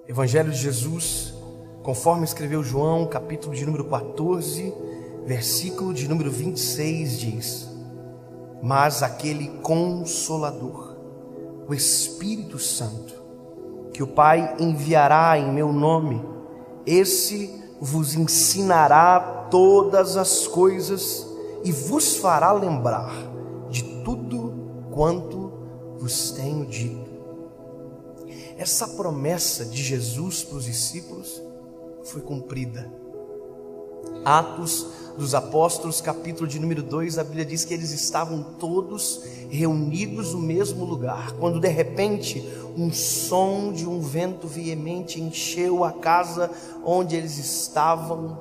Evangelho de Jesus, conforme escreveu João, capítulo de número 14, versículo de número 26, diz: mas aquele Consolador, o Espírito Santo, que o Pai enviará em meu nome, esse vos ensinará todas as coisas e vos fará lembrar de tudo quanto vos tenho dito. Essa promessa de Jesus para os discípulos foi cumprida. Atos dos Apóstolos, capítulo de número 2, a Bíblia diz que eles estavam todos reunidos no mesmo lugar, quando de repente um som de um vento veemente encheu a casa onde eles estavam,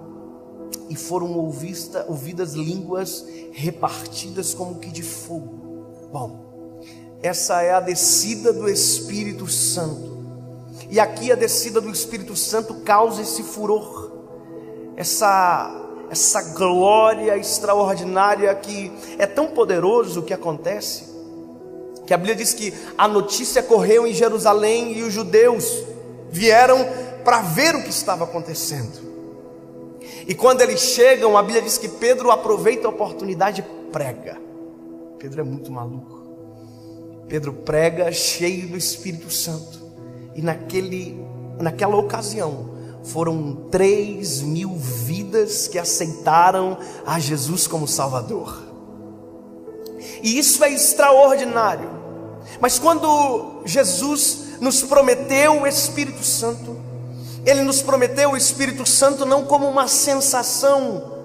e foram ouvidas línguas repartidas como que de fogo. Bom, essa é a descida do Espírito Santo, e aqui a descida do Espírito Santo causa esse furor, essa glória extraordinária, que é tão poderoso o que acontece, que a Bíblia diz que a notícia correu em Jerusalém e os judeus vieram para ver o que estava acontecendo. E quando eles chegam, a Bíblia diz que Pedro aproveita a oportunidade e prega. Pedro é muito maluco. Pedro prega cheio do Espírito Santo, e naquela ocasião foram 3.000 vidas que aceitaram a Jesus como Salvador. E isso é extraordinário. Mas quando Jesus nos prometeu o Espírito Santo, Ele nos prometeu o Espírito Santo não como uma sensação,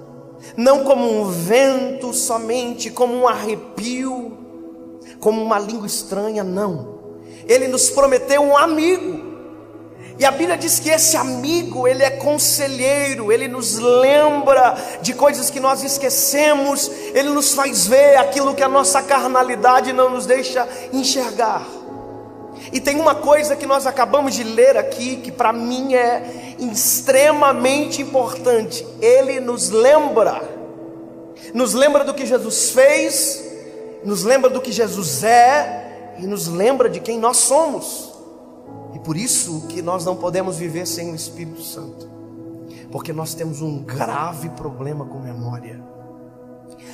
não como um vento somente, como um arrepio, como uma língua estranha, não. Ele nos prometeu um amigo. E a Bíblia diz que esse amigo, ele é conselheiro, ele nos lembra de coisas que nós esquecemos, ele nos faz ver aquilo que a nossa carnalidade não nos deixa enxergar. E tem uma coisa que nós acabamos de ler aqui, que para mim é extremamente importante. Ele nos lembra do que Jesus fez, nos lembra do que Jesus é, e nos lembra de quem nós somos. E por isso que nós não podemos viver sem o Espírito Santo, porque nós temos um grave problema com memória.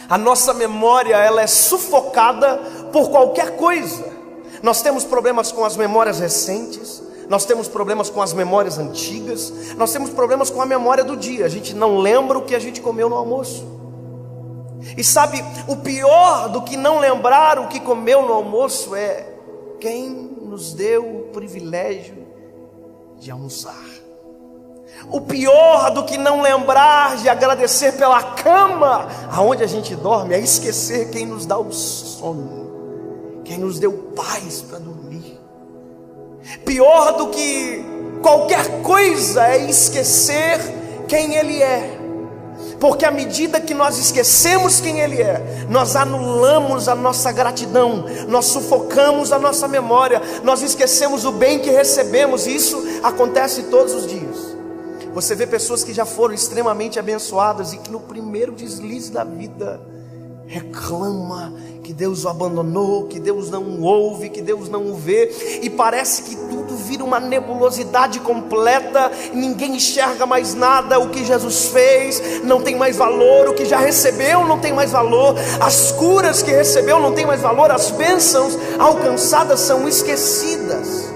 A nossa memória, ela é sufocada por qualquer coisa. Nós temos problemas com as memórias recentes, nós temos problemas com as memórias antigas, nós temos problemas com a memória do dia. A gente não lembra o que a gente comeu no almoço. E sabe, o pior do que não lembrar o que comeu no almoço é quem nos deu o privilégio de almoçar. O pior do que não lembrar de agradecer pela cama aonde a gente dorme é esquecer quem nos dá o sono, quem nos deu paz para dormir. Pior do que qualquer coisa é esquecer quem Ele é. Porque à medida que nós esquecemos quem Ele é, nós anulamos a nossa gratidão, nós sufocamos a nossa memória, nós esquecemos o bem que recebemos, e isso acontece todos os dias. Você vê pessoas que já foram extremamente abençoadas e que no primeiro deslize da vida reclama que Deus o abandonou, que Deus não o ouve, que Deus não o vê, e parece que tudo vira uma nebulosidade completa, ninguém enxerga mais nada. O que Jesus fez não tem mais valor, o que já recebeu não tem mais valor, as curas que recebeu não tem mais valor, as bênçãos alcançadas são esquecidas.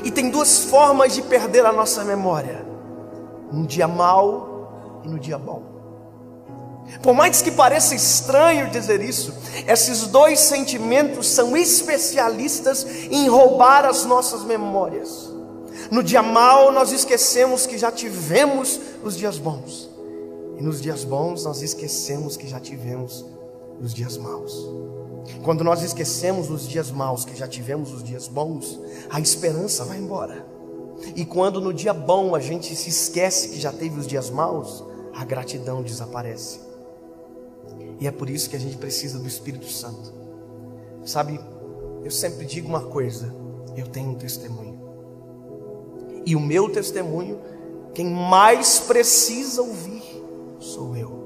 E tem duas formas de perder a nossa memória: no dia mau e no dia bom. Por mais que pareça estranho dizer isso, esses dois sentimentos são especialistas em roubar as nossas memórias. No dia mau nós esquecemos que já tivemos os dias bons, e nos dias bons nós esquecemos que já tivemos os dias maus. Quando nós esquecemos os dias maus que já tivemos os dias bons, a esperança vai embora. E quando no dia bom a gente se esquece que já teve os dias maus, a gratidão desaparece. E é por isso que a gente precisa do Espírito Santo. Sabe, eu sempre digo uma coisa: eu tenho um testemunho, e o meu testemunho, quem mais precisa ouvir sou eu.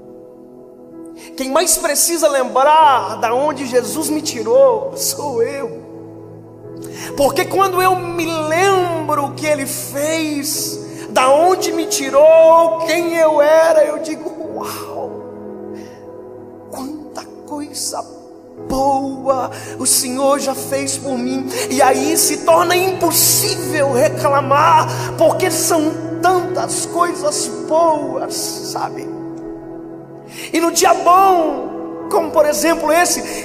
Quem mais precisa lembrar da onde Jesus me tirou sou eu. Porque quando eu me lembro o que Ele fez, da onde me tirou, quem eu era, eu digo: uau, quanta coisa boa o Senhor já fez por mim. E aí se torna impossível reclamar, porque são tantas coisas boas, sabe? E no dia bom, como por exemplo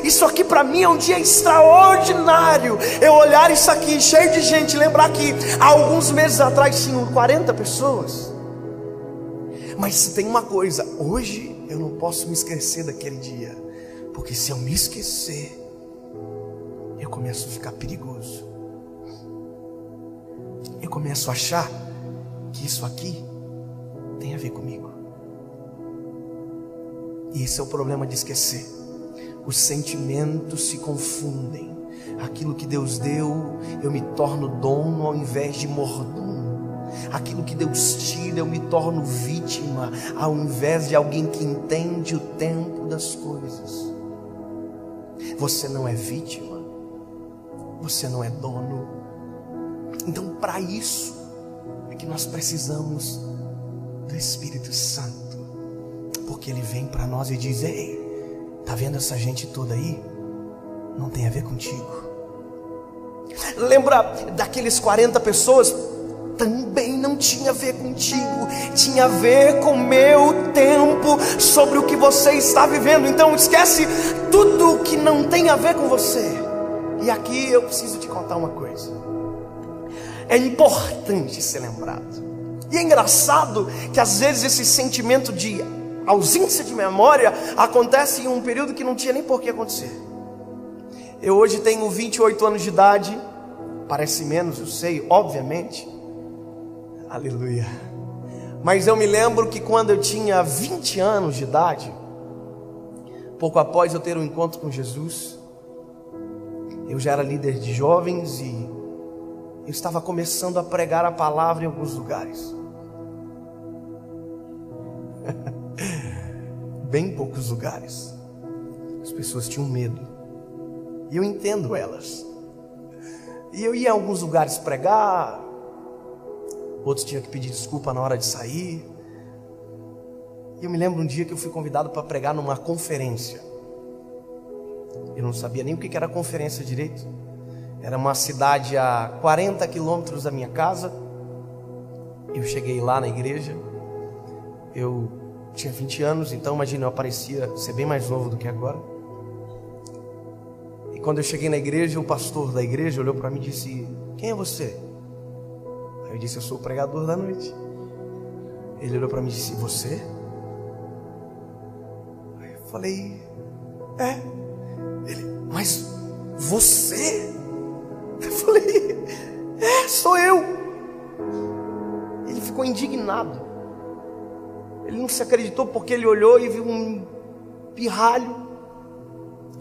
isso aqui para mim é um dia extraordinário. Eu olhar isso aqui cheio de gente, lembrar que há alguns meses atrás tinham 40 pessoas. Mas se tem uma coisa, hoje eu não posso me esquecer daquele dia, porque se eu me esquecer, eu começo a ficar perigoso. Eu começo a achar que isso aqui tem a ver comigo. E esse é o problema de esquecer. Os sentimentos se confundem. Aquilo que Deus deu, eu me torno dono ao invés de mordomo. Aquilo que Deus tira, eu me torno vítima ao invés de alguém que entende o tempo das coisas. Você não é vítima, você não é dono. Então, para isso é que nós precisamos do Espírito Santo. Porque Ele vem para nós e diz: ei, tá vendo essa gente toda aí? Não tem a ver contigo. Lembra daqueles 40 pessoas? Também não tinha a ver contigo, tinha a ver com o meu tempo, sobre o que você está vivendo. Então esquece tudo que não tem a ver com você. E aqui eu preciso te contar uma coisa. É importante ser lembrado. E é engraçado que às vezes esse sentimento de ausência de memória acontece em um período que não tinha nem por que acontecer. Eu hoje tenho 28 anos de idade. Parece menos, eu sei, obviamente. Aleluia. Mas eu me lembro que quando eu tinha 20 anos de idade, pouco após eu ter um encontro com Jesus, eu já era líder de jovens e eu estava começando a pregar a palavra em alguns lugares. Bem poucos lugares. As pessoas tinham medo. E eu entendo elas. E eu ia a alguns lugares pregar, outros tinham que pedir desculpa na hora de sair. E eu me lembro um dia que eu fui convidado para pregar numa conferência. Eu não sabia nem o que era conferência direito. Era uma cidade a 40 quilômetros da minha casa. Eu cheguei lá na igreja. Eu tinha 20 anos, então imagina, eu parecia ser bem mais novo do que agora. E quando eu cheguei na igreja, o pastor da igreja olhou para mim e disse: quem é você? Aí eu disse: eu sou o pregador da noite. Ele olhou para mim e disse: você? Aí eu falei: é. Ele: mas você? Eu falei: é, sou eu. Ele ficou indignado. Ele não se acreditou, porque ele olhou e viu um pirralho.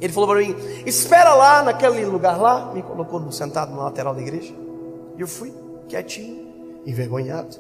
Ele falou para mim: espera lá naquele lugar lá. Me colocou sentado na lateral da igreja. E eu fui quietinho, envergonhado.